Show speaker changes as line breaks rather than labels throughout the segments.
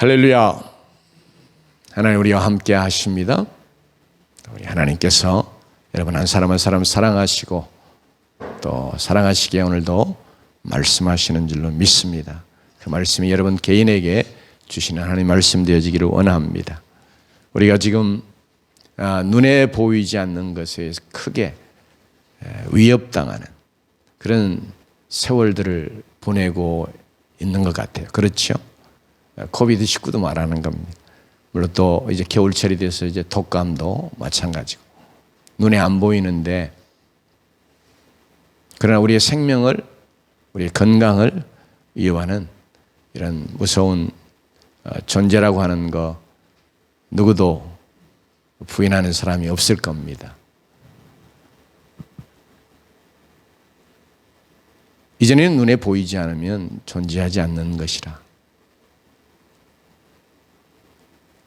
할렐루야. 하나님 우리와 함께 하십니다. 우리 하나님께서 여러분 한 사람 한 사람 사랑하시고 또 사랑하시기에 오늘도 말씀하시는 줄로 믿습니다. 그 말씀이 여러분 개인에게 주시는 하나님 말씀 되어지기를 원합니다. 우리가 지금 눈에 보이지 않는 것에 크게 위협당하는 그런 세월들을 보내고 있는 것 같아요. 그렇죠? 코비드19도 말하는 겁니다. 물론 또 이제 겨울철이 돼서 이제 독감도 마찬가지고 눈에 안 보이는데 그러나 우리의 생명을 우리의 건강을 위협하는 이런 무서운 존재라고 하는 거 누구도 부인하는 사람이 없을 겁니다. 이전에는 눈에 보이지 않으면 존재하지 않는 것이라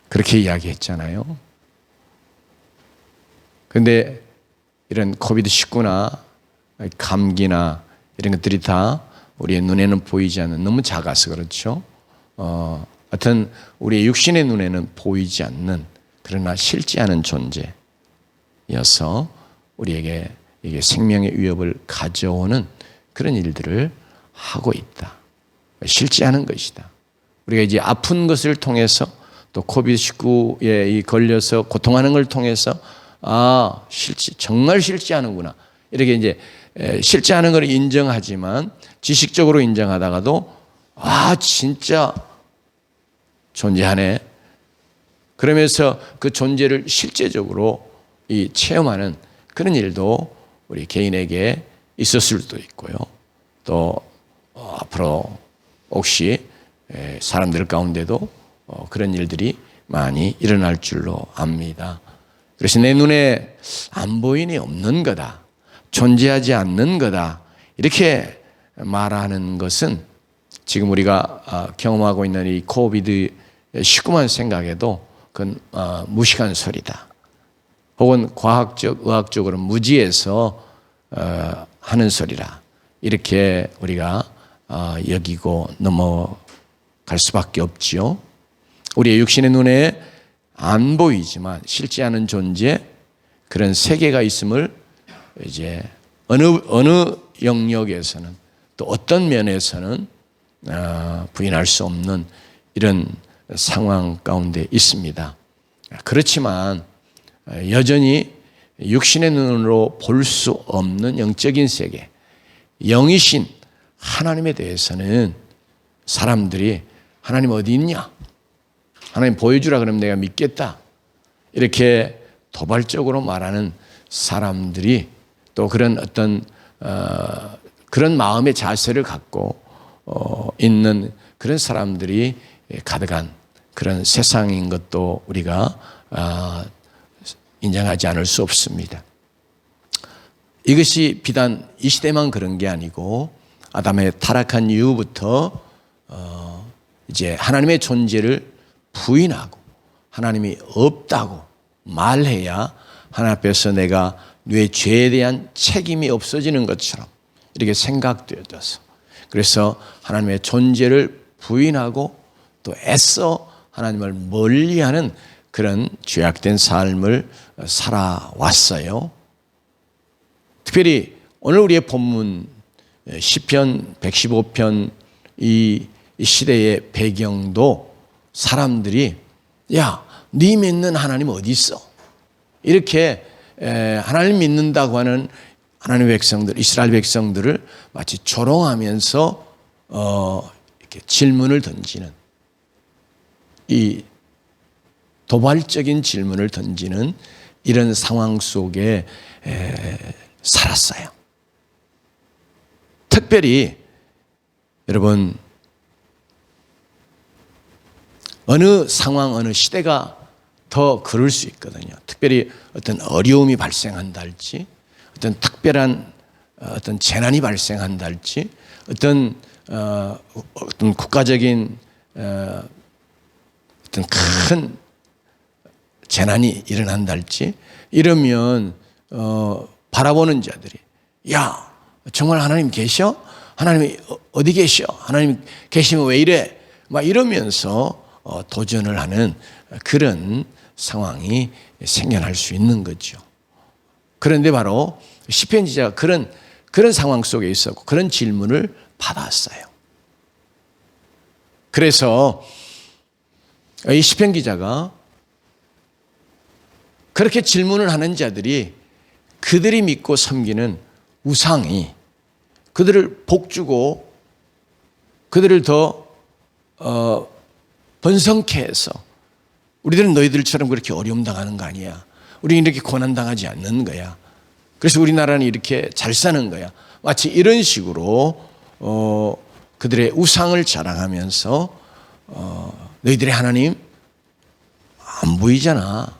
그렇게 이야기했잖아요. 그런데 이런 코비드19나 감기나 이런 것들이 다 우리의 눈에는 보이지 않는, 너무 작아서 그렇죠. 하여튼 우리의 육신의 눈에는 보이지 않는 그러나 실제 않은 존재여서 우리에게 이게 생명의 위협을 가져오는 그런 일들을 하고 있다. 실제 않은 것이다. 우리가 이제 아픈 것을 통해서 또 코비드19에 걸려서 고통하는 걸 통해서 정말 실제 않은구나. 이렇게 이제 실제 않은 걸 인정하지만 지식적으로 인정하다가도 진짜 존재하네. 그러면서 그 존재를 실제적으로 체험하는 그런 일도 우리 개인에게 있었을 수도 있고요. 또 앞으로 혹시 사람들 가운데도 그런 일들이 많이 일어날 줄로 압니다. 그래서 내 눈에 안 보이니 없는 거다. 존재하지 않는 거다. 이렇게 말하는 것은 지금 우리가 경험하고 있는 이 코비드19만 생각해도 그건 무식한 소리다. 혹은 의학적으로 무지해서 하는 소리라. 이렇게 우리가 여기고 넘어갈 수밖에 없지요. 우리의 육신의 눈에 안 보이지만 실제 않은 존재, 그런 세계가 있음을 이제 어느 영역에서는 또 어떤 면에서는 부인할 수 없는 이런 상황 가운데 있습니다. 그렇지만 여전히 육신의 눈으로 볼 수 없는 영적인 세계, 영이신 하나님에 대해서는 사람들이 하나님 어디 있냐? 하나님 보여주라 그러면 내가 믿겠다. 이렇게 도발적으로 말하는 사람들이 또 그런 어떤 그런 마음의 자세를 갖고 있는 그런 사람들이 가득한 그런 세상인 것도 우리가 인정하지 않을 수 없습니다. 이것이 비단 이 시대만 그런 게 아니고 아담의 타락한 이후부터 이제 하나님의 존재를 부인하고 하나님이 없다고 말해야 하나님 앞에서 내가 내 죄에 대한 책임이 없어지는 것처럼 이렇게 생각되어져서 그래서 하나님의 존재를 부인하고 또 애써 하나님을 멀리하는 그런 죄악된 삶을 살아왔어요. 특별히 오늘 우리의 본문 시편 115편 이 시대의 배경도 사람들이 네 믿는 하나님 어디 있어? 이렇게 하나님 믿는다고 하는 하나님의 백성들, 이스라엘 백성들을 마치 조롱하면서 이렇게 질문을 던지는 이 도발적인 질문을 던지는 이런 상황 속에 살았어요. 특별히 여러분 어느 상황, 어느 시대가 더 그럴 수 있거든요. 특별히 어떤 어려움이 발생한다 할지, 어떤 특별한 어떤 재난이 발생한다 할지, 어떤 국가적인 어떤 큰 재난이 일어난다 할지, 이러면 바라보는 자들이 정말 하나님 계셔? 하나님이 어디 계셔? 하나님 계시면 왜 이래? 막 이러면서 도전을 하는 그런 상황이 생겨날 수 있는 거죠. 그런데 바로 시편 기자가 그런 상황 속에 있었고 그런 질문을 받았어요. 그래서 이 시편 기자가 그렇게 질문을 하는 자들이 그들이 믿고 섬기는 우상이 그들을 복주고 그들을 더 번성케 해서 우리들은 너희들처럼 그렇게 어려움 당하는 거 아니야. 우리는 이렇게 고난당하지 않는 거야. 그래서 우리나라는 이렇게 잘 사는 거야. 마치 이런 식으로 그들의 우상을 자랑하면서 너희들의 하나님 안 보이잖아.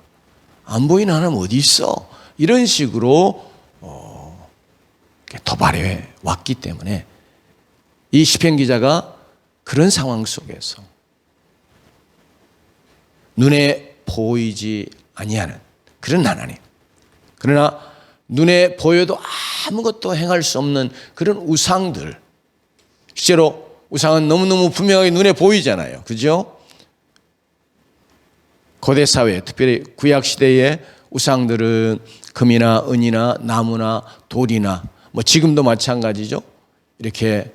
안 보이는 하나님 어디 있어? 이런 식으로 도발해 왔기 때문에 이 시편 기자가 그런 상황 속에서 눈에 보이지 아니하는 그런 하나님, 그러나 눈에 보여도 아무것도 행할 수 없는 그런 우상들, 실제로 우상은 너무너무 분명하게 눈에 보이잖아요. 그죠? 고대 사회, 특별히 구약 시대의 우상들은 금이나 은이나 나무나 돌이나 뭐 지금도 마찬가지죠. 이렇게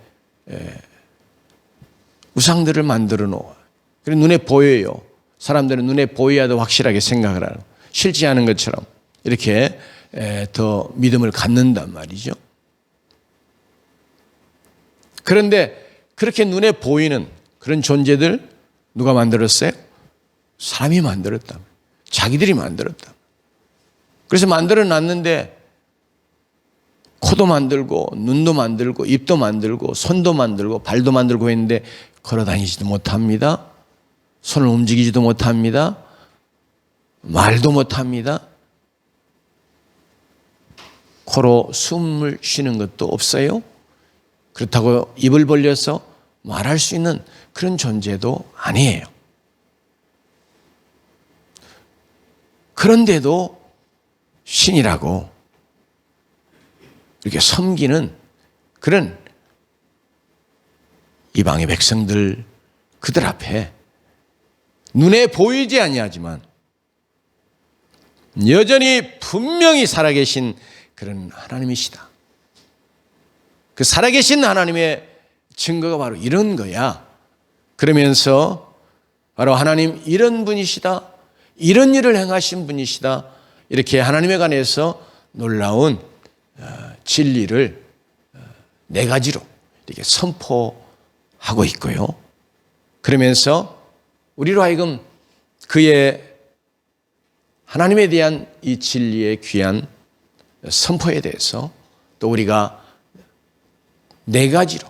우상들을 만들어 놓아. 그리고 눈에 보여요. 사람들은 눈에 보여야도 확실하게 생각을 하고 싫지 않은 것처럼 이렇게 더 믿음을 갖는단 말이죠. 그런데 그렇게 눈에 보이는 그런 존재들 누가 만들었어요? 사람이 만들었다. 자기들이 만들었다. 그래서 만들어 놨는데 코도 만들고 눈도 만들고 입도 만들고 손도 만들고 발도 만들고 했는데 걸어 다니지도 못합니다. 손을 움직이지도 못합니다. 말도 못합니다. 코로 숨을 쉬는 것도 없어요. 그렇다고 입을 벌려서 말할 수 있는 그런 존재도 아니에요. 그런데도 신이라고 이렇게 섬기는 그런 이방의 백성들 그들 앞에 눈에 보이지 아니하지만 여전히 분명히 살아계신 그런 하나님이시다. 그 살아계신 하나님의 증거가 바로 이런 거야. 그러면서 바로 하나님 이런 분이시다. 이런 일을 행하신 분이시다. 이렇게 하나님에 관해서 놀라운 진리를 네 가지로 이렇게 선포하고 있고요. 그러면서 우리로 하여금 그의 하나님에 대한 이 진리의 귀한 선포에 대해서 또 우리가 네 가지로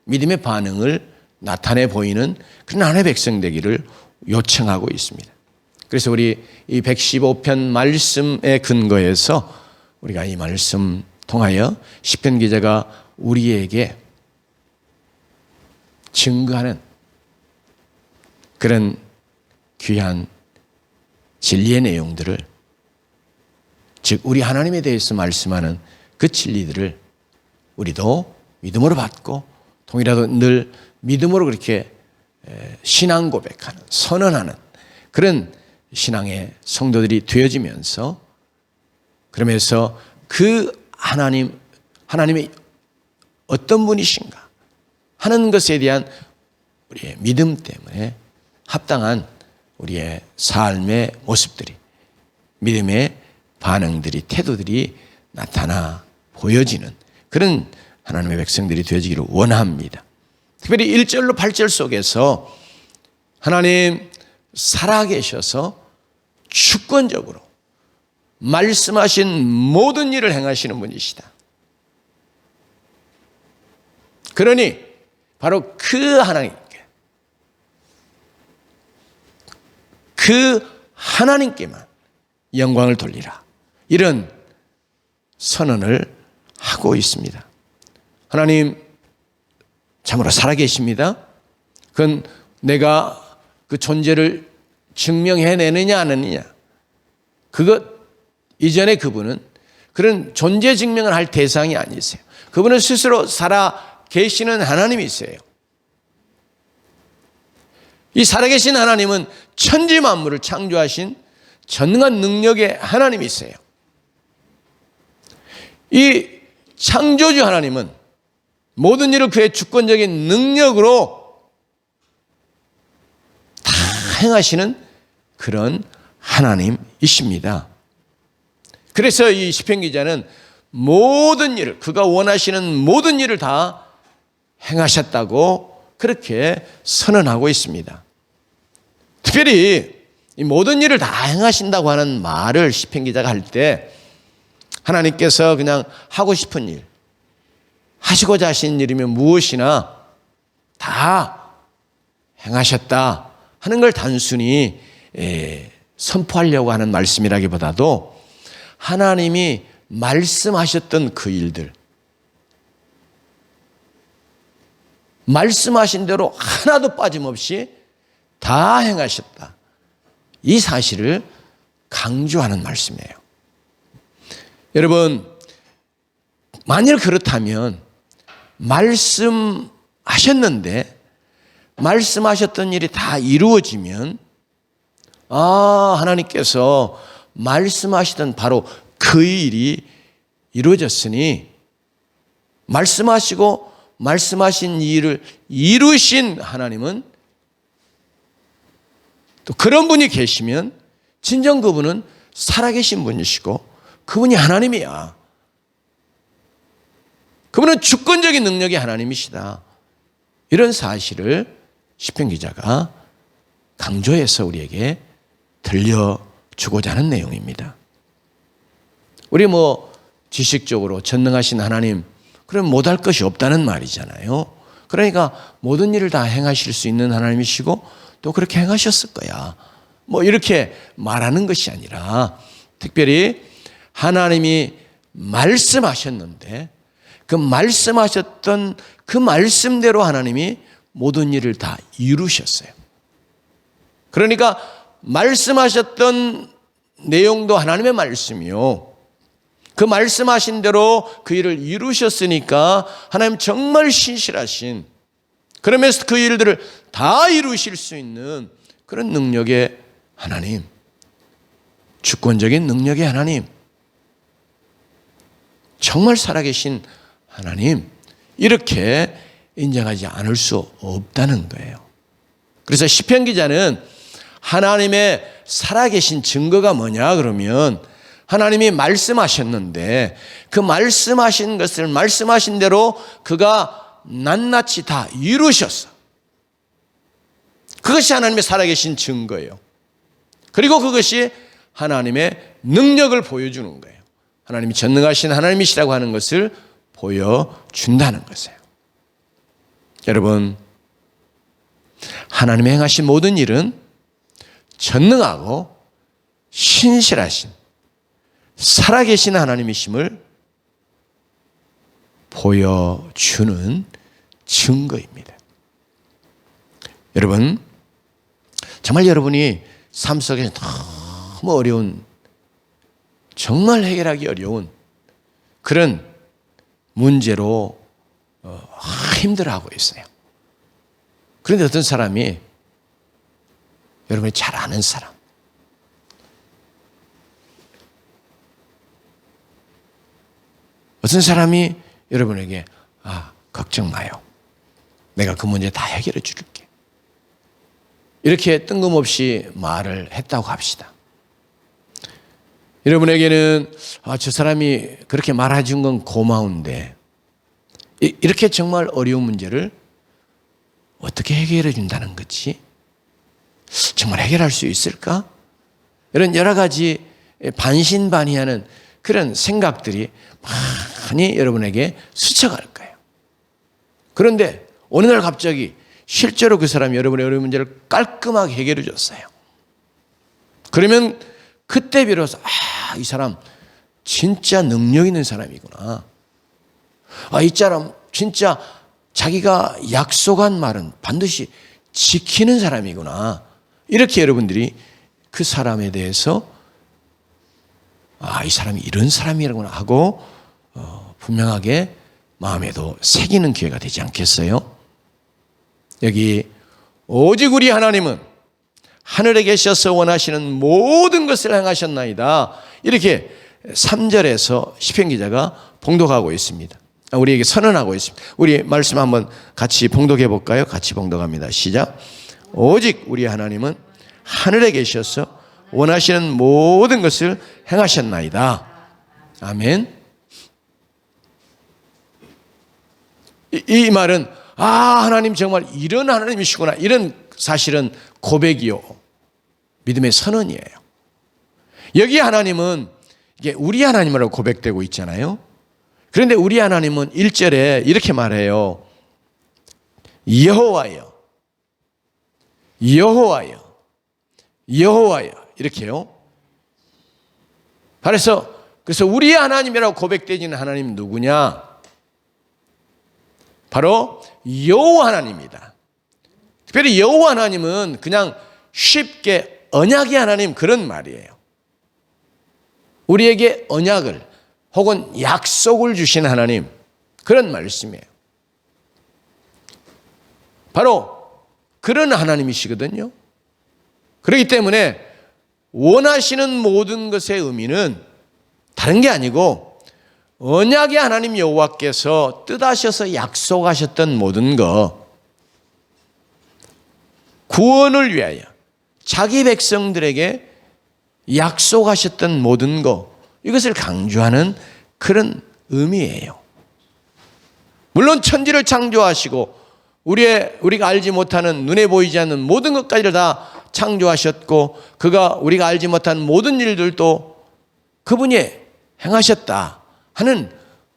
믿음의 반응을 나타내 보이는 그런 하나님의 백성 되기를 요청하고 있습니다. 그래서 우리 이 115편 말씀에 근거해서 우리가 이 말씀 통하여 시편 기자가 우리에게 증거하는 그런 귀한 진리의 내용들을, 즉 우리 하나님에 대해서 말씀하는 그 진리들을 우리도 믿음으로 받고 동일하도 늘 믿음으로 그렇게 신앙 고백하는, 선언하는 그런 신앙의 성도들이 되어지면서, 그러면서 그 하나님의 어떤 분이신가 하는 것에 대한 우리의 믿음 때문에 합당한 우리의 삶의 모습들이, 믿음의 반응들이, 태도들이 나타나 보여지는 그런 하나님의 백성들이 되어지기를 원합니다. 특별히 1절로 8절 속에서 하나님 살아계셔서 주권적으로 말씀하신 모든 일을 행하시는 분이시다. 그러니 바로 그 하나님께, 그 하나님께만 영광을 돌리라, 이런 선언을 하고 있습니다. 하나님 참으로 살아계십니다. 그건 내가 그 존재를 증명해내느냐 안 하느냐, 그것 이전에 그분은 그런 존재 증명을 할 대상이 아니세요. 그분은 스스로 살아 계시는 하나님이세요. 이 살아계신 하나님은 천지 만물을 창조하신 전능한 능력의 하나님이세요. 이 창조주 하나님은 모든 일을 그의 주권적인 능력으로 다 행하시는 그런 하나님이십니다. 그래서 이 시편 기자는 모든 일을, 그가 원하시는 모든 일을 다 행하셨다고 그렇게 선언하고 있습니다. 특별히 이 모든 일을 다 행하신다고 하는 말을 시편 기자가 할 때 하나님께서 그냥 하고 싶은 일, 하시고자 하신 일이면 무엇이나 다 행하셨다 하는 걸 단순히 선포하려고 하는 말씀이라기보다도 하나님이 말씀하셨던 그 일들, 말씀하신 대로 하나도 빠짐없이 다 행하셨다, 이 사실을 강조하는 말씀이에요. 여러분, 만일 그렇다면 말씀하셨는데 말씀하셨던 일이 다 이루어지면 하나님께서 말씀하시던 바로 그 일이 이루어졌으니 말씀하시고 말씀하신 일을 이루신 하나님은 또 그런 분이 계시면 진정 그분은 살아계신 분이시고 그분이 하나님이야. 그분은 주권적인 능력의 하나님이시다. 이런 사실을 시편 기자가 강조해서 우리에게 들려주고자 하는 내용입니다. 우리 지식적으로 전능하신 하나님, 그럼 못할 것이 없다는 말이잖아요. 그러니까 모든 일을 다 행하실 수 있는 하나님이시고 또 그렇게 행하셨을 거야. 이렇게 말하는 것이 아니라 특별히 하나님이 말씀하셨는데 그 말씀하셨던 그 말씀대로 하나님이 모든 일을 다 이루셨어요. 그러니까 말씀하셨던 내용도 하나님의 말씀이요. 그 말씀하신 대로 그 일을 이루셨으니까 하나님 정말 신실하신, 그러면서 그 일들을 다 이루실 수 있는 그런 능력의 하나님, 주권적인 능력의 하나님, 정말 살아계신 하나님, 이렇게 인정하지 않을 수 없다는 거예요. 그래서 시편 기자는 하나님의 살아계신 증거가 뭐냐 그러면 하나님이 말씀하셨는데 그 말씀하신 것을 말씀하신 대로 그가 낱낱이 다 이루셨어. 그것이 하나님의 살아계신 증거예요. 그리고 그것이 하나님의 능력을 보여주는 거예요. 하나님이 전능하신 하나님이시라고 하는 것을 보여준다는 것이에요. 여러분, 하나님이 행하신 모든 일은 전능하고 신실하신 살아계신 하나님이심을 보여주는 증거입니다. 여러분, 정말 여러분이 삶 속에 너무 어려운, 정말 해결하기 어려운 그런 문제로 힘들어하고 있어요. 그런데 어떤 사람이, 여러분이 잘 아는 사람, 어떤 사람이 여러분에게 걱정 마요, 내가 그 문제 다 해결해 줄게, 이렇게 뜬금없이 말을 했다고 합시다. 여러분에게는 저 사람이 그렇게 말해 준 건 고마운데 이렇게 정말 어려운 문제를 어떻게 해결해 준다는 거지? 정말 해결할 수 있을까? 이런 여러 가지 반신반의하는 그런 생각들이 많이 여러분에게 스쳐갈 거예요. 그런데 어느 날 갑자기 실제로 그 사람이 여러분의 어려운 문제를 깔끔하게 해결해 줬어요. 그러면 그때 비로소 이 사람 진짜 능력 있는 사람이구나. 이 사람 진짜 자기가 약속한 말은 반드시 지키는 사람이구나. 이렇게 여러분들이 그 사람에 대해서 이 사람이 이런 사람이라구나 하고 분명하게 마음에도 새기는 기회가 되지 않겠어요? 여기 오직 우리 하나님은 하늘에 계셔서 원하시는 모든 것을 행하셨나이다. 이렇게 3절에서 시편 기자가 봉독하고 있습니다. 우리에게 선언하고 있습니다. 우리 말씀 한번 같이 봉독해 볼까요? 같이 봉독합니다. 시작. 오직 우리 하나님은 하늘에 계셔서 원하시는 모든 것을 행하셨나이다. 아멘. 이 말은 하나님 정말 이런 하나님이시구나, 이런 사실은 고백이요, 믿음의 선언이에요. 여기 하나님은 이게 우리 하나님이라고 고백되고 있잖아요. 그런데 우리 하나님은 1절에 이렇게 말해요. 여호와여, 여호와여, 여호와여, 이렇게요. 그래서 우리 하나님이라고 고백되지는 하나님 누구냐? 바로 여호와 하나님입니다. 특별히 여호와 하나님은 그냥 쉽게 언약의 하나님, 그런 말이에요. 우리에게 언약을 혹은 약속을 주신 하나님, 그런 말씀이에요. 바로 그런 하나님이시거든요. 그렇기 때문에 원하시는 모든 것의 의미는 다른 게 아니고 언약의 하나님 여호와께서 뜻하셔서 약속하셨던 모든 것, 구원을 위하여 자기 백성들에게 약속하셨던 모든 것, 이것을 강조하는 그런 의미예요. 물론 천지를 창조하시고 우리가 알지 못하는, 눈에 보이지 않는 모든 것까지를 다 창조하셨고, 그가 우리가 알지 못한 모든 일들도 그분이 행하셨다 하는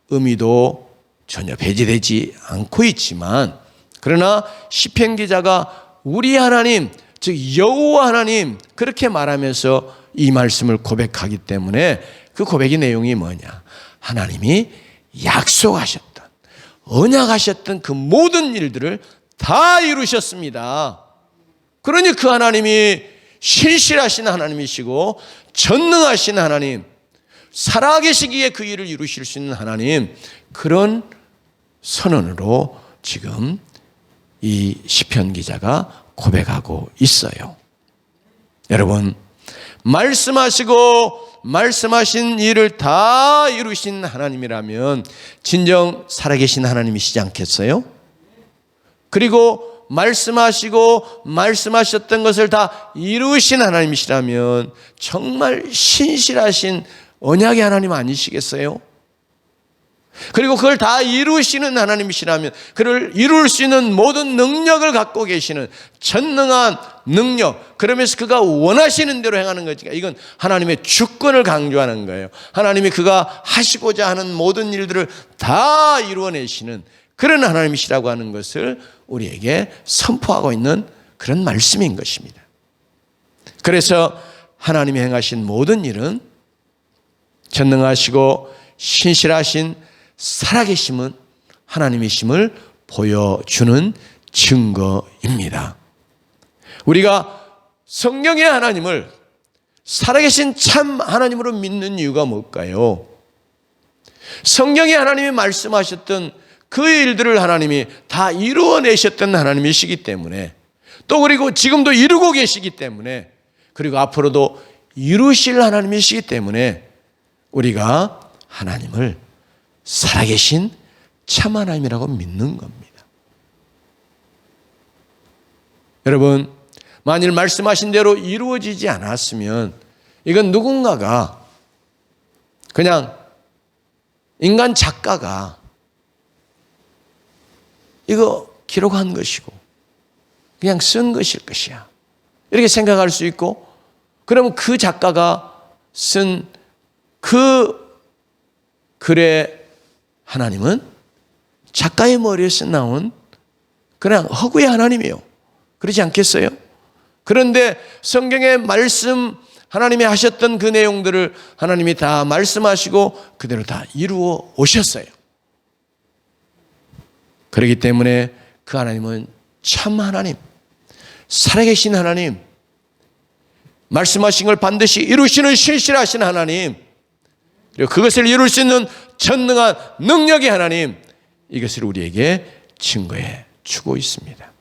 의미도 전혀 배제되지 않고 있지만, 그러나 시편 기자가 우리 하나님, 즉 여호와 하나님, 그렇게 말하면서 이 말씀을 고백하기 때문에 그 고백의 내용이 뭐냐? 하나님이 약속하셨던, 언약하셨던 그 모든 일들을 다 이루셨습니다. 그러니 그 하나님이 신실하신 하나님이시고 전능하신 하나님, 살아계시기에 그 일을 이루실 수 있는 하나님, 그런 선언으로 지금 이 시편 기자가 고백하고 있어요. 여러분, 말씀하신 일을 다 이루신 하나님이라면 진정 살아계신 하나님이시지 않겠어요? 그리고 말씀하셨던 것을 다 이루신 하나님이시라면 정말 신실하신 언약의 하나님 아니시겠어요? 그리고 그걸 다 이루시는 하나님이시라면 그를 이룰 수 있는 모든 능력을 갖고 계시는 전능한 능력, 그러면서 그가 원하시는 대로 행하는 거지. 이건 하나님의 주권을 강조하는 거예요. 하나님이 그가 하시고자 하는 모든 일들을 다 이루어내시는 그런 하나님이시라고 하는 것을 우리에게 선포하고 있는 그런 말씀인 것입니다. 그래서 하나님이 행하신 모든 일은 전능하시고 신실하신 살아계심은 하나님이심을 보여주는 증거입니다. 우리가 성경의 하나님을 살아계신 참 하나님으로 믿는 이유가 뭘까요? 성경의 하나님이 말씀하셨던 그 일들을 하나님이 다 이루어내셨던 하나님이시기 때문에, 또 그리고 지금도 이루고 계시기 때문에, 그리고 앞으로도 이루실 하나님이시기 때문에 우리가 하나님을 살아계신 참 하나님이라고 믿는 겁니다. 여러분, 만일 말씀하신 대로 이루어지지 않았으면 이건 누군가가, 그냥 인간 작가가 이거 기록한 것이고 그냥 쓴 것일 것이야, 이렇게 생각할 수 있고, 그러면 그 작가가 쓴 그 글의 하나님은 작가의 머리에서 나온 그냥 허구의 하나님이에요. 그렇지 않겠어요? 그런데 성경의 말씀, 하나님이 하셨던 그 내용들을 하나님이 다 말씀하시고 그대로 다 이루어 오셨어요. 그렇기 때문에 그 하나님은 참 하나님, 살아계신 하나님, 말씀하신 걸 반드시 이루시는 신실하신 하나님, 그리고 그것을 이룰 수 있는 전능한 능력의 하나님, 이것을 우리에게 증거해 주고 있습니다.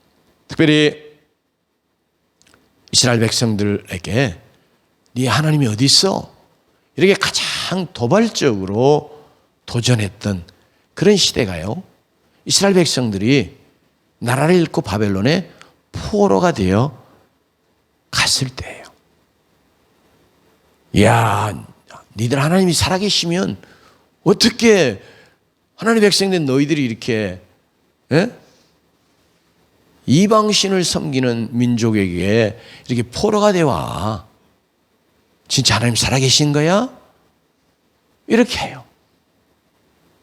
특별히 이스라엘 백성들에게 네 하나님이 어디 있어? 이렇게 가장 도발적으로 도전했던 그런 시대가요, 이스라엘 백성들이 나라를 잃고 바벨론의 포로가 되어 갔을 때예요. 이야, 니들 하나님이 살아계시면 어떻게 하나님의 백성된 너희들이 이렇게 이방신을 섬기는 민족에게 이렇게 포로가 되와? 진짜 하나님 살아계신 거야? 이렇게 해요.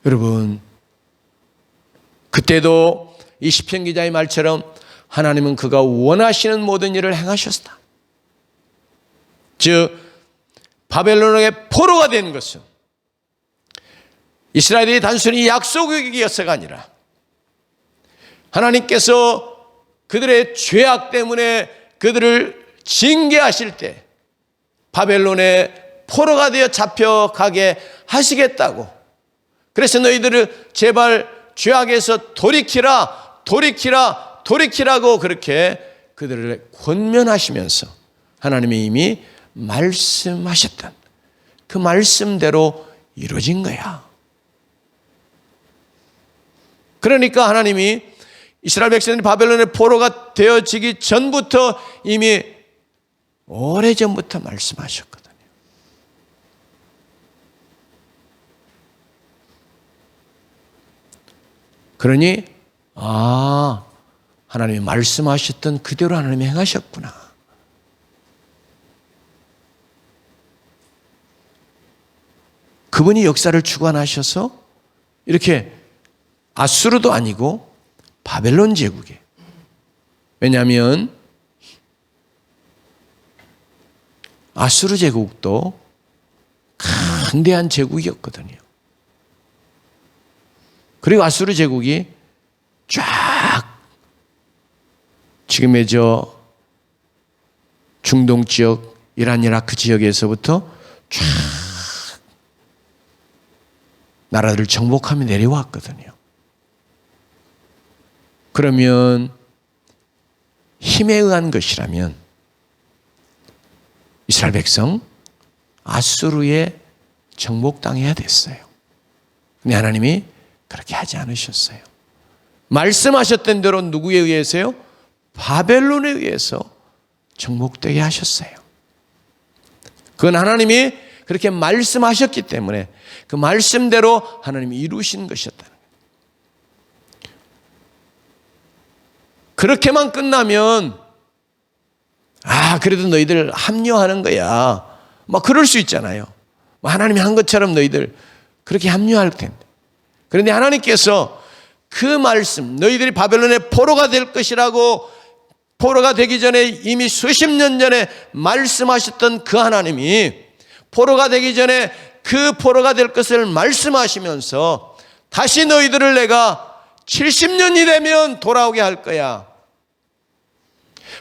여러분, 그때도 이 시편 기자의 말처럼 하나님은 그가 원하시는 모든 일을 행하셨다. 즉 바벨론의 포로가 된 것은 이스라엘이 단순히 약속이었어가 아니라 하나님께서 그들의 죄악 때문에 그들을 징계하실 때 바벨론의 포로가 되어 잡혀가게 하시겠다고, 그래서 너희들을 제발 죄악에서 돌이키라고 그렇게 그들을 권면하시면서 하나님이 이미 말씀하셨던 그 말씀대로 이루어진 거야. 그러니까 하나님이 이스라엘 백성들이 바벨론의 포로가 되어지기 전부터 이미 오래전부터 말씀하셨거든요. 그러니 하나님이 말씀하셨던 그대로 하나님이 행하셨구나. 그분이 역사를 주관하셔서 이렇게 아수르도 아니고 바벨론 제국에, 왜냐하면 아수르 제국도 강대한 제국이었거든요. 그리고 아수르 제국이 쫙 지금의 중동 지역, 이란, 이라크 지역에서부터 쫙 나라들을 정복하며 내려왔거든요. 그러면 힘에 의한 것이라면 이스라엘 백성 아수르에 정복당해야 됐어요. 근데 하나님이 그렇게 하지 않으셨어요. 말씀하셨던 대로 누구에 의해서요? 바벨론에 의해서 정복되게 하셨어요. 그건 하나님이 그렇게 말씀하셨기 때문에 그 말씀대로 하나님이 이루신 것이었다는 거예요. 그렇게만 끝나면 그래도 너희들 합류하는 거야, 막 그럴 수 있잖아요. 하나님이 한 것처럼 너희들 그렇게 합류할 텐데. 그런데 하나님께서 그 말씀, 너희들이 바벨론의 포로가 될 것이라고, 포로가 되기 전에 이미 수십 년 전에 말씀하셨던 그 하나님이 포로가 되기 전에 그 포로가 될 것을 말씀하시면서 다시 너희들을 내가 70년이 되면 돌아오게 할 거야.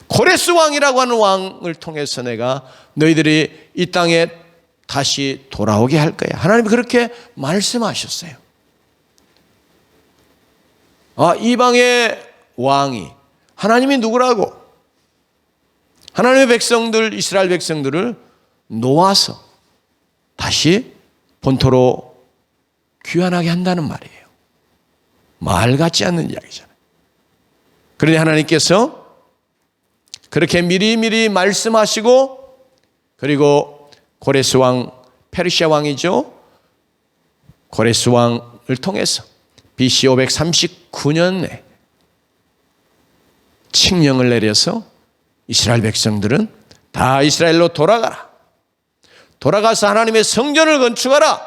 고레스 왕이라고 하는 왕을 통해서 내가 너희들이 이 땅에 다시 돌아오게 할 거야. 하나님이 그렇게 말씀하셨어요. 이방의 왕이 하나님이 누구라고? 하나님의 백성들, 이스라엘 백성들을 놓아서 다시 본토로 귀환하게 한다는 말이에요. 말 같지 않는 이야기잖아요. 그런데 하나님께서 그렇게 미리미리 말씀하시고, 그리고 고레스 왕, 페르시아 왕이죠, 고레스 왕을 통해서 BC 539년에 칙령을 내려서 이스라엘 백성들은 다 이스라엘로 돌아가서 하나님의 성전을 건축하라,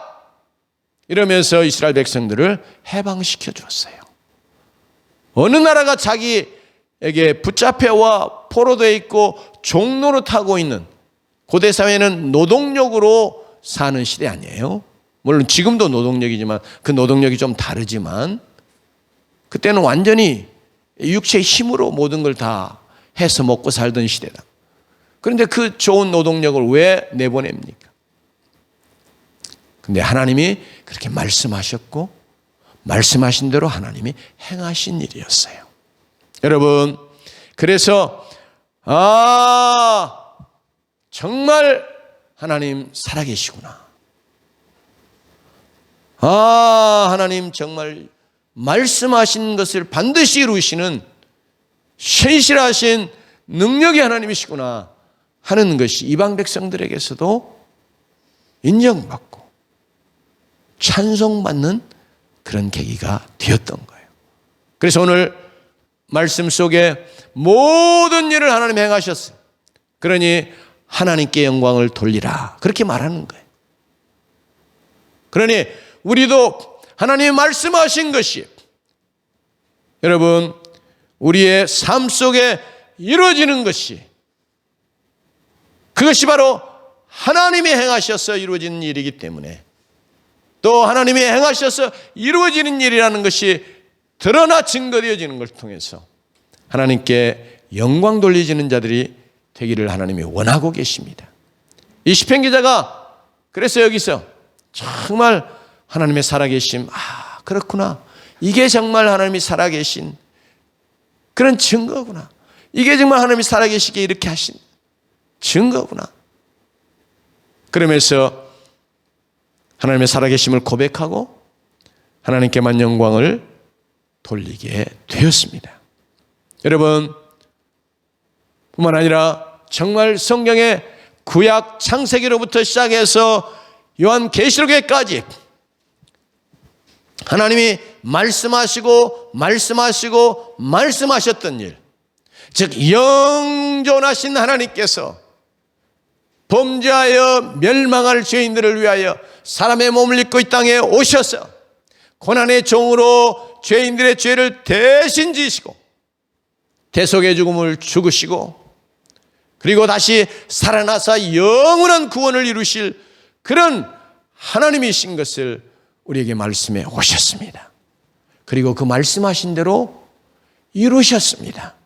이러면서 이스라엘 백성들을 해방시켜 주었어요. 어느 나라가 자기에게 붙잡혀와 포로되어 있고 종노릇하고 있는, 고대 사회는 노동력으로 사는 시대 아니에요. 물론 지금도 노동력이지만 그 노동력이 좀 다르지만 그때는 완전히 육체의 힘으로 모든 걸 다 해서 먹고 살던 시대다. 그런데 그 좋은 노동력을 왜 내보냅니까? 근데 하나님이 그렇게 말씀하셨고 말씀하신 대로 하나님이 행하신 일이었어요. 여러분, 그래서 아, 정말 하나님 살아계시구나. 아, 하나님 정말 말씀하신 것을 반드시 이루시는 신실하신 능력의 하나님이시구나 하는 것이 이방 백성들에게서도 인정받고 찬송받는 그런 계기가 되었던 거예요. 그래서 오늘 말씀 속에 모든 일을 하나님이 행하셨어요. 그러니 하나님께 영광을 돌리라, 그렇게 말하는 거예요. 그러니 우리도 하나님이 말씀하신 것이 여러분 우리의 삶 속에 이루어지는 것이, 그것이 바로 하나님이 행하셔서 이루어지는 일이기 때문에, 또 하나님이 행하셔서 이루어지는 일이라는 것이 드러나 증거되어지는 것을 통해서 하나님께 영광 돌리시는 자들이 되기를 하나님이 원하고 계십니다. 이 시편 기자가 그래서 여기서 정말 하나님의 살아계심, 아, 그렇구나, 이게 정말 하나님이 살아계신 그런 증거구나, 이게 정말 하나님이 살아계시게 이렇게 하신 증거구나, 그러면서 하나님의 살아계심을 고백하고 하나님께만 영광을 돌리게 되었습니다. 여러분, 뿐만 아니라 정말 성경의 구약 창세기로부터 시작해서 요한계시록에까지 하나님이 말씀하셨던 일, 즉 영존하신 하나님께서 범죄하여 멸망할 죄인들을 위하여 사람의 몸을 입고 이 땅에 오셔서 고난의 종으로 죄인들의 죄를 대신 지시고 대속의 죽음을 죽으시고 그리고 다시 살아나서 영원한 구원을 이루실 그런 하나님이신 것을 우리에게 말씀해 오셨습니다. 그리고 그 말씀하신 대로 이루셨습니다.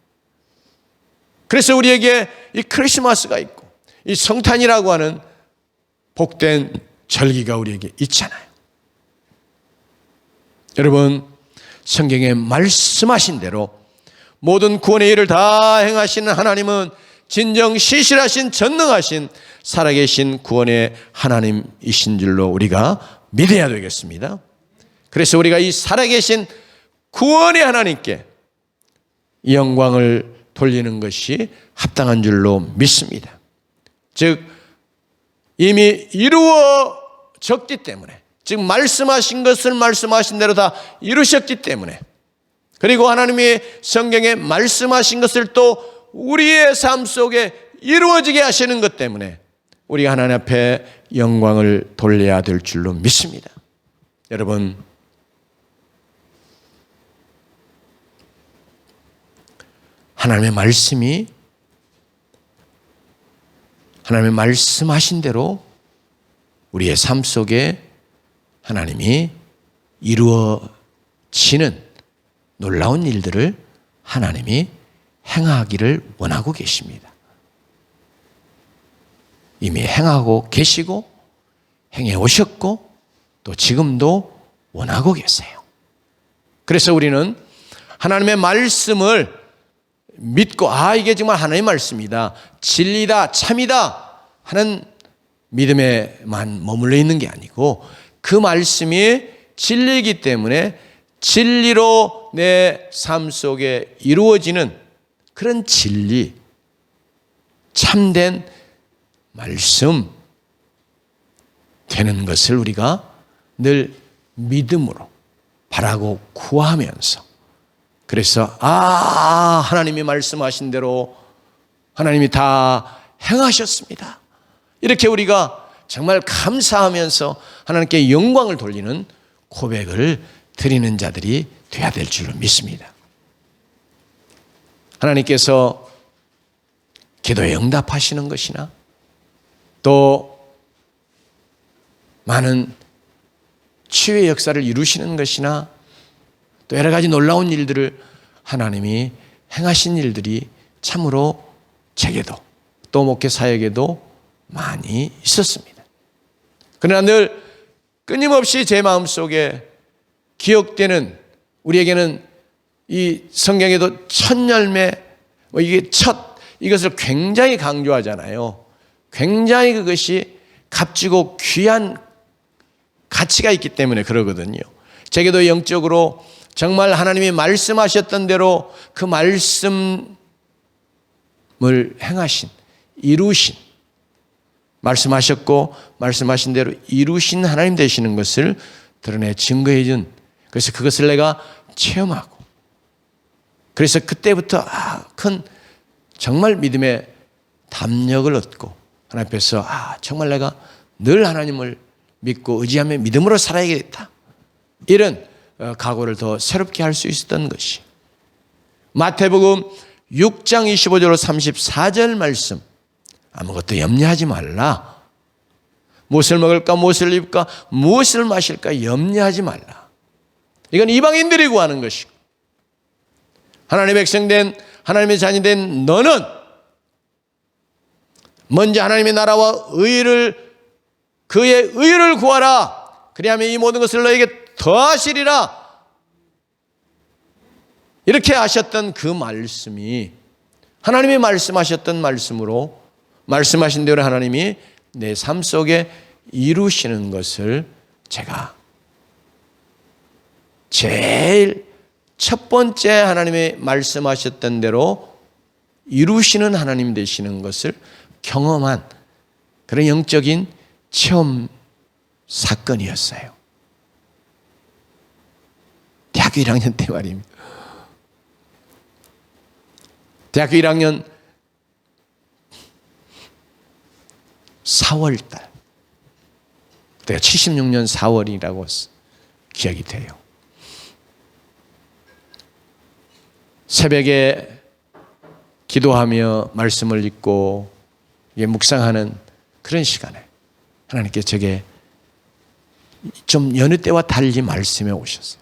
그래서 우리에게 이 크리스마스가 있고 이 성탄이라고 하는 복된 절기가 우리에게 있잖아요. 여러분, 성경에 말씀하신 대로 모든 구원의 일을 다 행하시는 하나님은 진정 신실하신 전능하신 살아계신 구원의 하나님이신 줄로 우리가 믿어야 되겠습니다. 그래서 우리가 이 살아계신 구원의 하나님께 이 영광을 돌리는 것이 합당한 줄로 믿습니다. 즉 이미 이루어졌기 때문에, 즉 말씀하신 것을 말씀하신 대로 다 이루셨기 때문에, 그리고 하나님이 성경에 말씀하신 것을 또 우리의 삶 속에 이루어지게 하시는 것 때문에 우리가 하나님 앞에 영광을 돌려야 될 줄로 믿습니다. 여러분, 하나님의 말씀이 하나님의 말씀하신 대로 우리의 삶 속에 하나님이 이루어지는 놀라운 일들을 하나님이 행하기를 원하고 계십니다. 이미 행하고 계시고 행해 오셨고 또 지금도 원하고 계세요. 그래서 우리는 하나님의 말씀을 믿고, 아, 이게 정말 하나님의 말씀이다, 진리다, 참이다 하는 믿음에만 머물러 있는 게 아니고 그 말씀이 진리이기 때문에 진리로 내 삶 속에 이루어지는 그런 진리, 참된 말씀 되는 것을 우리가 늘 믿음으로 바라고 구하면서, 그래서 하나님이 말씀하신 대로 하나님이 다 행하셨습니다, 이렇게 우리가 정말 감사하면서 하나님께 영광을 돌리는 고백을 드리는 자들이 되어야 될 줄로 믿습니다. 하나님께서 기도에 응답하시는 것이나 또 많은 치유의 역사를 이루시는 것이나 또 여러 가지 놀라운 일들을 하나님이 행하신 일들이 참으로 제게도 또 목회 사역에도 많이 있었습니다. 그러나 늘 끊임없이 제 마음속에 기억되는, 우리에게는 이 성경에도 첫 열매, 이게 첫 이것을 굉장히 강조하잖아요. 굉장히 그것이 값지고 귀한 가치가 있기 때문에 그러거든요. 제게도 영적으로 정말 하나님이 말씀하셨던 대로 그 말씀을 행하신, 이루신, 말씀하셨고 말씀하신 대로 이루신 하나님 되시는 것을 드러내 증거해 준, 그래서 그것을 내가 체험하고, 그래서 그때부터 큰 정말 믿음의 담력을 얻고 하나님 앞에서 정말 내가 늘 하나님을 믿고 의지하며 믿음으로 살아야겠다, 이런 각오를 더 새롭게 할 수 있었던 것이 마태복음 6장 25절로 34절 말씀, 아무것도 염려하지 말라. 무엇을 먹을까, 무엇을 입을까, 무엇을 마실까 염려하지 말라. 이건 이방인들이 구하는 것이고, 하나님의 백성된, 하나님의 자녀된 너는 먼저 하나님의 나라와 의를, 그의 의를 구하라. 그리하면 이 모든 것을 너에게 더하시리라. 이렇게 하셨던 그 말씀이 하나님이 말씀하셨던 말씀으로, 말씀하신 대로 하나님이 내 삶 속에 이루시는 것을 제가 제일 첫 번째 하나님이 말씀하셨던 대로 이루시는 하나님 되시는 것을 경험한 그런 영적인 체험 사건이었어요. 대학교 1학년 때 말입니다. 대학교 1학년 4월 달, 그때가 76년 4월이라고 기억이 돼요. 새벽에 기도하며 말씀을 읽고 묵상하는 그런 시간에 하나님께 제게 좀 여느 때와 달리 말씀해 오셨어요.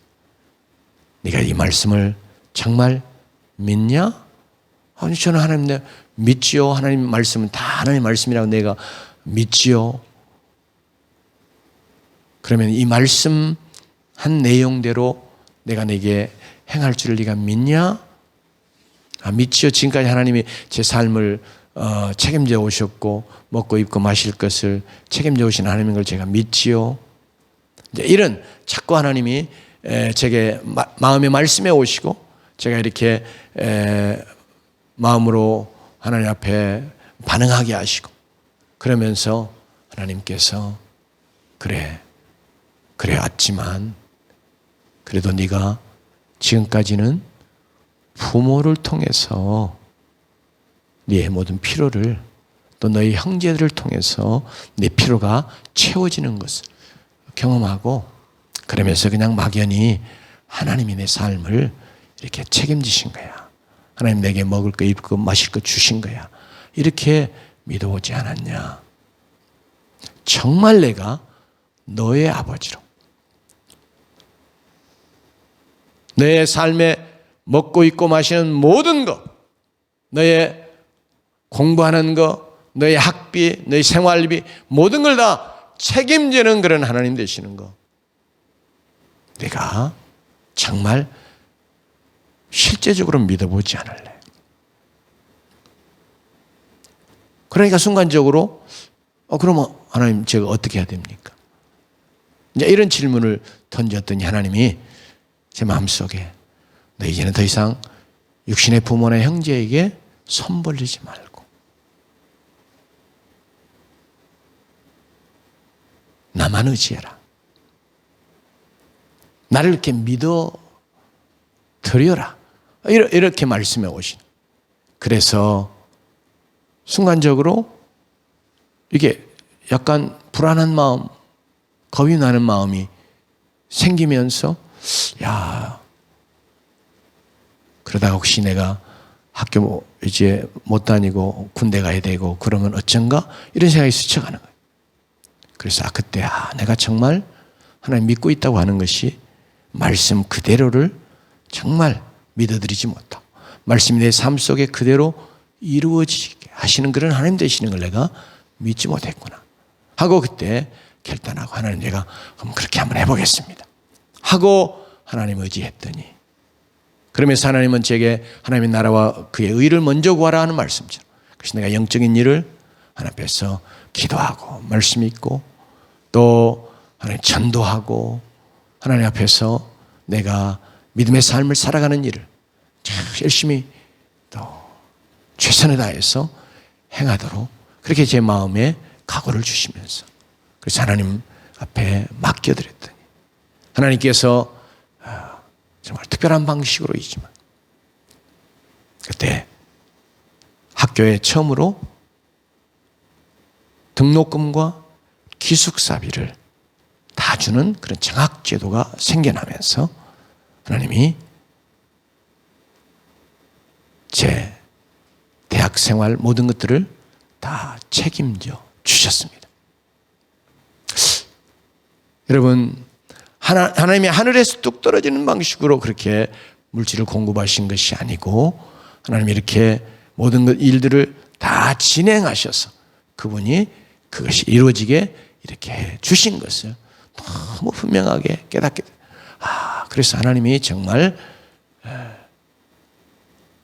네가 이 말씀을 정말 믿냐? 아니, 저는 하나님 믿지요. 하나님 말씀은 다 하나님 말씀이라고 내가 믿지요. 그러면 이 말씀한 내용대로 내가 내게 행할 줄을 네가 믿냐? 믿지요. 지금까지 하나님이 제 삶을 책임져 오셨고 먹고 입고 마실 것을 책임져 오신 하나님인 걸 제가 믿지요. 이런 자꾸 하나님이 제게 마음에 말씀해 오시고 제가 이렇게 마음으로 하나님 앞에 반응하게 하시고, 그러면서 하나님께서 그래 왔지만 그래도 네가 지금까지는 부모를 통해서 네 모든 필요를, 또 너희 형제들을 통해서 네 필요가 채워지는 것을 경험하고, 그러면서 그냥 막연히 하나님이 내 삶을 이렇게 책임지신 거야. 하나님 내게 먹을 거, 입을 거, 마실 거 주신 거야. 이렇게 믿어오지 않았냐? 정말 내가 너의 아버지로, 너의 삶에 먹고 입고 마시는 모든 것, 너의 공부하는 것, 너의 학비, 너의 생활비, 모든 걸 다 책임지는 그런 하나님 되시는 것, 내가 정말 실제적으로 믿어보지 않을래. 그러니까 순간적으로 그러면 하나님 제가 어떻게 해야 됩니까? 이제 이런 질문을 던졌더니 하나님이 제 마음속에 너 이제는 더 이상 육신의 부모나 형제에게 손 벌리지 말고 나만 의지해라. 나를 이렇게 믿어 드려라. 이렇게 말씀해 오신. 그래서 순간적으로 이게 약간 불안한 마음, 겁이 나는 마음이 생기면서, 야, 그러다가 혹시 내가 학교 이제 못 다니고 군대 가야 되고 그러면 어쩐가? 이런 생각이 스쳐가는 거예요. 그래서 그때 내가 정말 하나님 믿고 있다고 하는 것이 말씀 그대로를 정말 믿어드리지 못하고 말씀이 내 삶 속에 그대로 이루어지게 하시는 그런 하나님 되시는 걸 내가 믿지 못했구나 하고 그때 결단하고, 하나님 제가 그럼 그렇게 한번 해보겠습니다 하고 하나님 의지했더니, 그러면서 하나님은 제게 하나님의 나라와 그의 의를 먼저 구하라 하는 말씀처럼 그래서 내가 영적인 일을 하나님 앞에서 기도하고 말씀 읽고 또 하나님 전도하고 하나님 앞에서 내가 믿음의 삶을 살아가는 일을 열심히 또 최선을 다해서 행하도록 그렇게 제 마음에 각오를 주시면서 그래서 하나님 앞에 맡겨드렸더니 하나님께서 정말 특별한 방식으로이지만 그때 학교에 처음으로 등록금과 기숙사비를 다 주는 그런 장학제도가 생겨나면서 하나님이 제 대학생활 모든 것들을 다 책임져 주셨습니다. 여러분, 하나님이 하늘에서 뚝 떨어지는 방식으로 그렇게 물질을 공급하신 것이 아니고 하나님이 이렇게 모든 일들을 다 진행하셔서 그분이 그것이 이루어지게 이렇게 해 주신 것을 너무 분명하게 깨닫게 돼요. 그래서 하나님이 정말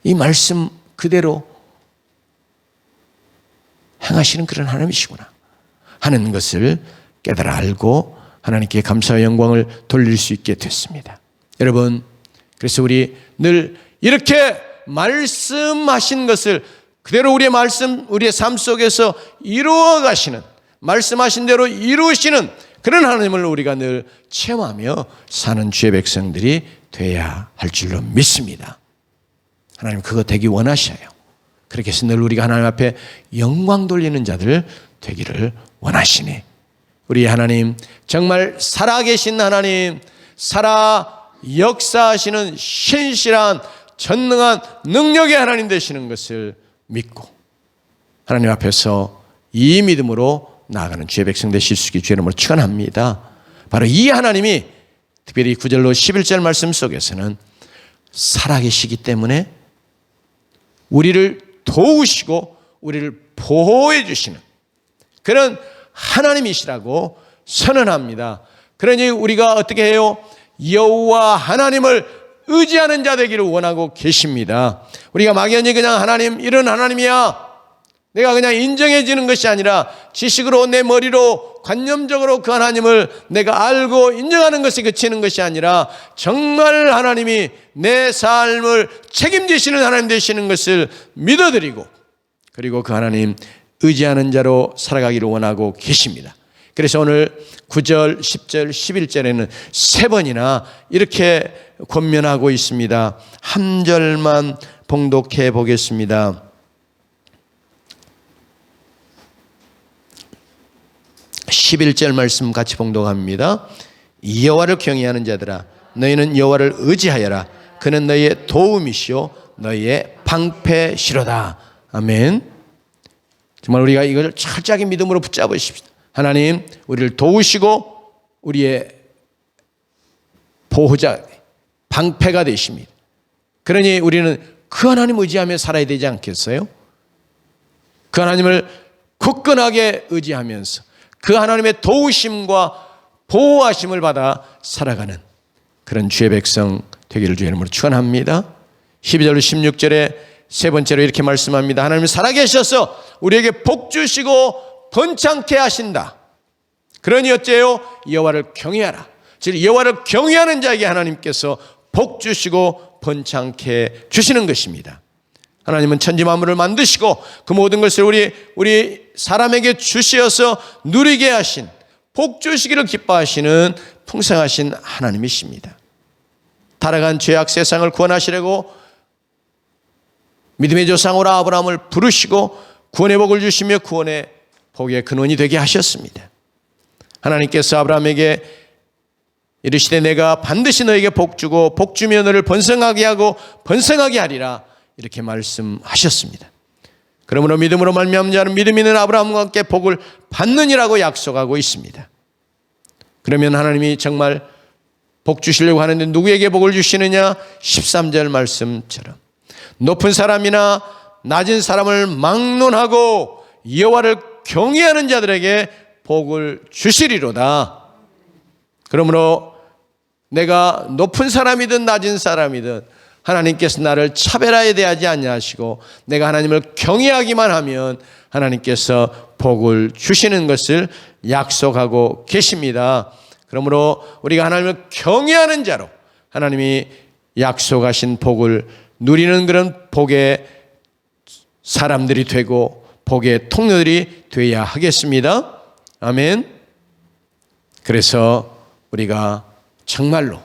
이 말씀 그대로 행하시는 그런 하나님이시구나 하는 것을 깨달아 알고 하나님께 감사와 영광을 돌릴 수 있게 됐습니다. 여러분, 그래서 우리 늘 이렇게 말씀하신 것을 그대로 우리의 삶 속에서 이루어 가시는, 말씀하신 대로 이루시는 그런 하나님을 우리가 늘 체험하며 사는 주의 백성들이 돼야 할 줄로 믿습니다. 하나님 그거 되기 원하셔요. 그렇게 해서 늘 우리가 하나님 앞에 영광 돌리는 자들 되기를 원하시니 우리 하나님 정말 살아계신 하나님, 살아 역사하시는 신실한 전능한 능력의 하나님 되시는 것을 믿고 하나님 앞에서 이 믿음으로 나아가는 주의 백성 되실 수 있게 주의 이름으로 축원합니다. 바로 이 하나님이 특별히 9절로 11절 말씀 속에서는 살아계시기 때문에 우리를 도우시고 우리를 보호해 주시는 그런 하나님이시라고 선언합니다. 그러니 우리가 어떻게 해요? 여호와 하나님을 의지하는 자 되기를 원하고 계십니다. 우리가 막연히 그냥 하나님 이런 하나님이야 내가 그냥 인정해지는 것이 아니라 지식으로 내 머리로 관념적으로 그 하나님을 내가 알고 인정하는 것에 그치는 것이 아니라 정말 하나님이 내 삶을 책임지시는 하나님 되시는 것을 믿어드리고 그리고 그 하나님 의지하는 자로 살아가기를 원하고 계십니다. 그래서 오늘 9절, 10절, 11절에는 세 번이나 이렇게 권면하고 있습니다. 한 절만 봉독해 보겠습니다. 11절 말씀 같이 봉독합니다. 여호와를 경외하는 자들아 너희는 여호와를 의지하여라. 그는 너희의 도움이시오 너희의 방패시로다. 아멘. 정말 우리가 이걸 철저하게 믿음으로 붙잡으십시다. 하나님 우리를 도우시고 우리의 보호자 방패가 되십니다. 그러니 우리는 그 하나님 의지하며 살아야 되지 않겠어요? 그 하나님을 굳건하게 의지하면서 그 하나님의 도우심과 보호하심을 받아 살아가는 그런 주의 백성 되기를 주의 이름으로 축원합니다. 12절 16절에 세 번째로 이렇게 말씀합니다. 하나님 살아계셔서 우리에게 복 주시고 번창케 하신다. 그러니 어째요? 여호와를 경외하라. 즉 여호와를 경외하는 자에게 하나님께서 복 주시고 번창케 주시는 것입니다. 하나님은 천지 만물을 만드시고 그 모든 것을 우리 사람에게 주시어서 누리게 하신 복 주시기를 기뻐하시는 풍성하신 하나님이십니다. 타락한 죄악 세상을 구원하시려고 믿음의 조상으로 아브라함을 부르시고 구원의 복을 주시며 구원의 복의 근원이 되게 하셨습니다. 하나님께서 아브라함에게 이르시되 내가 반드시 너에게 복 주고 복 주며 너를 번성하게 하고 번성하게 하리라 이렇게 말씀하셨습니다. 그러므로 믿음으로 말미암는 자는 믿음 있는 아브라함과 함께 복을 받느니라고 약속하고 있습니다. 그러면 하나님이 정말 복 주시려고 하는데 누구에게 복을 주시느냐? 13절 말씀처럼 높은 사람이나 낮은 사람을 막론하고 여호와를 경외하는 자들에게 복을 주시리로다. 그러므로 내가 높은 사람이든 낮은 사람이든 하나님께서 나를 차별하에 대하지 아니하시고 내가 하나님을 경외하기만 하면 하나님께서 복을 주시는 것을 약속하고 계십니다. 그러므로 우리가 하나님을 경외하는 자로 하나님이 약속하신 복을 누리는 그런 복의 사람들이 되고 복의 통로들이 되어야 하겠습니다. 아멘. 그래서 우리가 정말로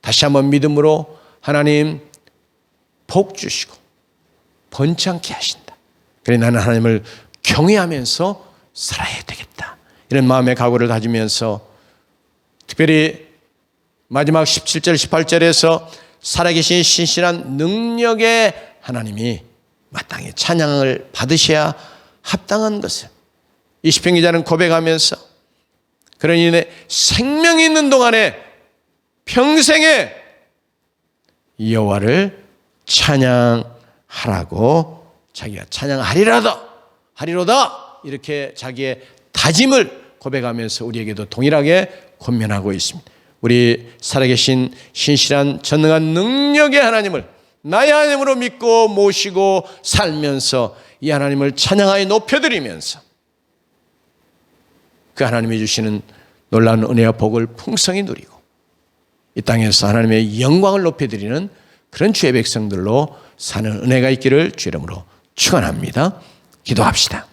다시 한번 믿음으로 하나님 복 주시고 번창케 하신다. 그래 나는 하나님을 경외하면서 살아야 되겠다. 이런 마음의 각오를 다지면서 특별히 마지막 17절 18절에서 살아계신 신실한 능력의 하나님이 마땅히 찬양을 받으셔야 합당한 것을 이 시편 기자는 고백하면서 그러니 내 생명이 있는 동안에 평생에 여호와를 찬양하라고 자기가 찬양하리로다 이렇게 자기의 다짐을 고백하면서 우리에게도 동일하게 권면하고 있습니다. 우리 살아계신 신실한 전능한 능력의 하나님을 나의 하나님으로 믿고 모시고 살면서 이 하나님을 찬양하여 높여드리면서 그 하나님이 주시는 놀라운 은혜와 복을 풍성히 누리고 이 땅에서 하나님의 영광을 높여드리는 그런 주의 백성들로 사는 은혜가 있기를 주 이름으로 축원합니다. 기도합시다.